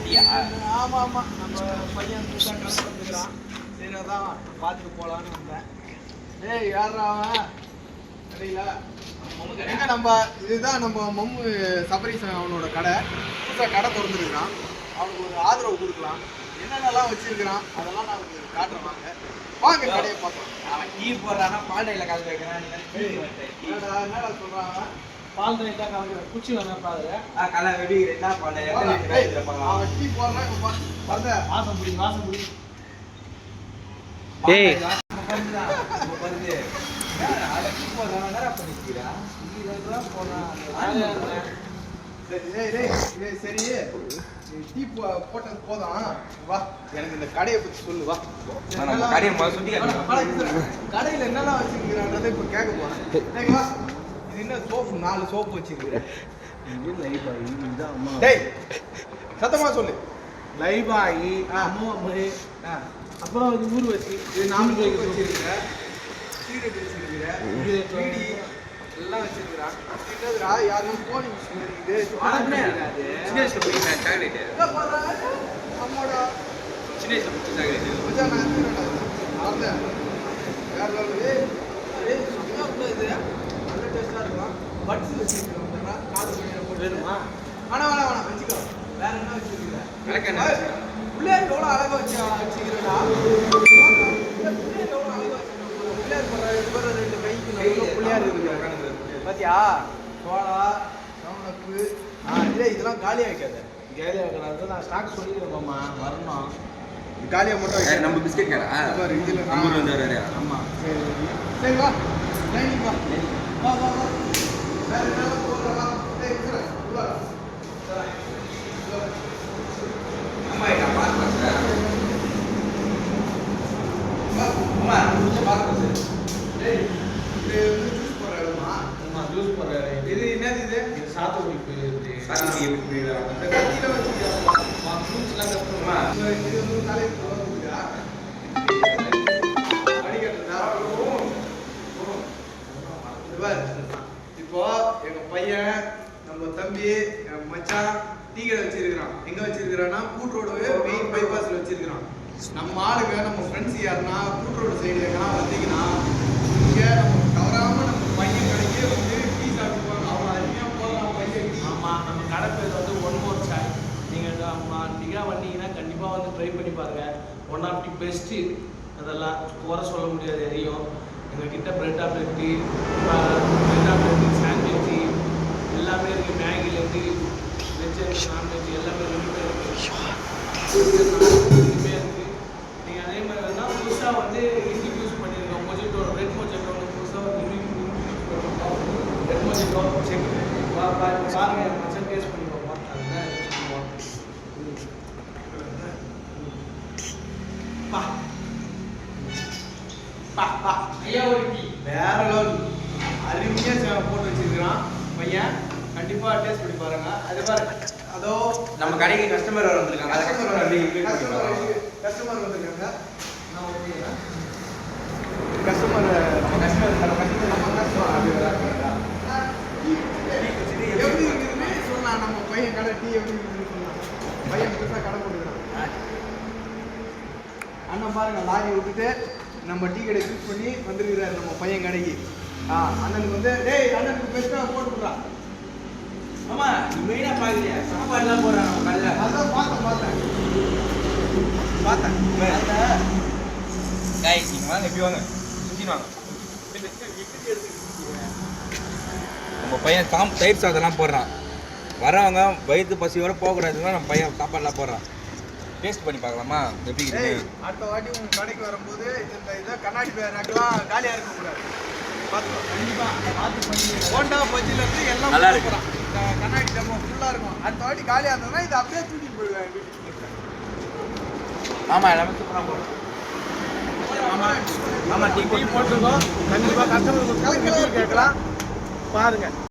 ஆமா ஆமா நம்ம பையன் புதுசா கடை வந்துக்கிறான். சரி அதான் பார்த்துட்டு போலான்னு வந்தேன். ஏய் யாரா அவன் கடையில எங்க நம்ம இதுதான் நம்ம மம்மு சபரீசன் அவனோட கடை. புதுசாக கடை திறந்துருக்கிறான். அவனுக்கு ஒரு ஆதரவு கொடுக்கலாம். என்னென்னலாம் வச்சிருக்கிறான் அதெல்லாம் நான் உங்களுக்கு காட்டுறேன். வாங்க கடையை பார்க்கலாம். அவன் டீ போடுறானா பால் டைல கலந்து வைக்கிறான். என்னடா சொல்றான் அவன்? பால் டைல தான் கலந்து குச்சி வேணா பாரு. கலை வெடி ரெண்டா பால் அவன் டீ போடுறான். வந்து வாசம் புடி ஏய் சரி டீ போட்டது போதும். வா எனக்கு இந்த கடையை பத்தி சொல்லு. வா கடையில என்னெல்லாம் வச்சிருக்கிறான்றதை இப்ப கேட்க போறேன். வா இது என்ன சோப்பு 4 சோப்பு வச்சிருக்கிறேன். டேய் சத்தமா சொல்லு. லைபாயி அப்புறம் இது ஊர் வச்சு இது 4 வச்சிருக்கிறேன். சீரட் வச்சிருக்கிறேன். பீடி எல்லாம் வச்சிருக்கிறான். என்னதுடா யாரும் போன் யூஸ் பண்ணிருக்குது. அம்மாடா சின்ன வேணாம் வச்சுக்கோ. வேற என்ன வச்சிருக்கிறேன்? பிள்ளையார் எவ்வளோ அழகா வச்சுக்கிறேன்னா பிள்ளையார் எவ்வளோ அழகா வச்சுக்கிறேன். பிள்ளையார் 2 கைக்கு பிள்ளையார் இருக்கு பாத்தியா? சோளா சவுனப்பு இல்லை இதெல்லாம் காலியாக வைக்காத. காலியாக வைக்கிறாங்க. நான் ஸ்டாக் சொல்லிடுறேன்மா வரணும். காலியாக மட்டும் நம்ம பிஸ்கெட் கடை இதில் நம்ம வந்து ஆமாம். சரி சரி வா லைனிங் வா வா வா வா. வேறு என்ன போடுறா? ஜூஸ் போடுற இது என்னது? இது சாத்துக்குடி இப்போ எங்க பையன் நம்ம தம்பி மச்சான் டீ கடை வச்சிருக்கிறான். எங்க வச்சிருக்கிறான்னா கூட்ரோடு மெயின் பைபாஸ்ல வச்சிருக்கிறான். நம்ம ஆளுங்க நம்ம ஃப்ரெண்ட்ஸ் யாருன்னா கூட்ரோடு சைடு எங்கன்னா வந்தீங்கன்னா இங்க நம்ம தவறாம நம்ம பையன் கடைக்கே வந்து டீ சாப்பிடுவாங்க. அவங்க அருமையா போகலாம் பையன். ஆமா நம்ம கடை பேர் வந்து ஒன் மோர் சாய். நீங்க டிகா வந்தீங்கன்னா கண்டிப்பா வந்து ட்ரை பண்ணி பாருங்க. One of the best. அதெல்லாம் குறை சொல்ல முடியாது எதையும். எங்ககிட்ட பிரெட் ஆப்லெட்டு சாண்ட்விச் எல்லாமே இருக்குது. மேகிலேருந்து வெஜ் நான்வெஜ் எல்லாமே ரெண்டுமே இருக்குது. நீங்கள் அதே மாதிரி வந்து புதுசாக வந்து இன்ட்ரடியூஸ் பண்ணியிருக்கோம். மொஜிட்டோ ரெட் மொஜிட்டோ புதுசாக ரெட் மொஜிட்டோ செக் பாருங்கள். மச்சம் டேஸ்ட் பண்ணி பார்ப்போம். அதுதான் பா பா பா ஐயா ஒரு டீ வேற லோன் அருமையாக போட்டு வச்சிருக்கிறான் பையன். கண்டிப்பா டேஸ்ட் பண்ணி பாருங்க. அதே மாதிரி அதோ நம்ம கடைக்கு கஸ்டமர் வந்திருக்காங்க. கஸ்டமர் வந்திருக்காங்க. நான் ஓகேங்களா? கஸ்டமர் எப்படி இருக்குதுன்னு சொல்லலாம். நம்ம பையன் கடை டீ எப்படி இருக்குதுன்னு சொல்லலாம். பையன் புதுசாக கடை போட்டுக்கிறான். அண்ணன் பாருங்க லாரி விட்டுட்டு நம்ம டீ கடை யூஸ் பண்ணி வந்துருக்கிறாரு நம்ம பையன் கடைக்கு. அண்ணனுக்கு வந்து டேய் அண்ணனுக்கு பெஸ்ட்டாக போட்டுக்கிறான். ஆமா நீ மெயினா பாக்கலையா? சாப்பாடுலாம் போடுறான் நம்ம கடையில. அதான் பார்த்தேன் கைஸ் நீங்க வாங்க எப்படி வாங்க சுத்தி வாங்க. நம்ம பையன் தயிர் சாதம்லாம் போடுறான். வரவங்க வயிற்று பசியோட போகக்கூடாதுன்னா நம்ம பையன் சாப்பாடுலாம் போடுறான். டேஸ்ட் பண்ணி பார்க்கலாமா எப்படி இருக்கு? அடுத்த வாட்டி உங்க கடைக்கு வரும்போது இந்த இதை கண்ணாடி பேராக்கெல்லாம் காலியாக இருக்கக்கூடாது. பார்த்துக்கோ கண்டிப்பாக பார்த்து பண்ணி ஹோண்டா பஜ்ஜிலேருந்து எல்லாம் நல்லா இருக்கு. இந்த கண்ணாடி டம்மோ ஃபுல்லாக இருக்கும். அடுத்த வாட்டி காலியாக இருந்ததுன்னா இதை அப்படியே தூக்கிட்டு போயிடுவேன் வீட்டுக்கு. ஆமாம் எல்லாமே சூப்பராக போடும். ஆமாம் டீ போட்டுருக்கோம். கண்டிப்பாக கஸ்டமர் கேட்கலாம் பாருங்கள்.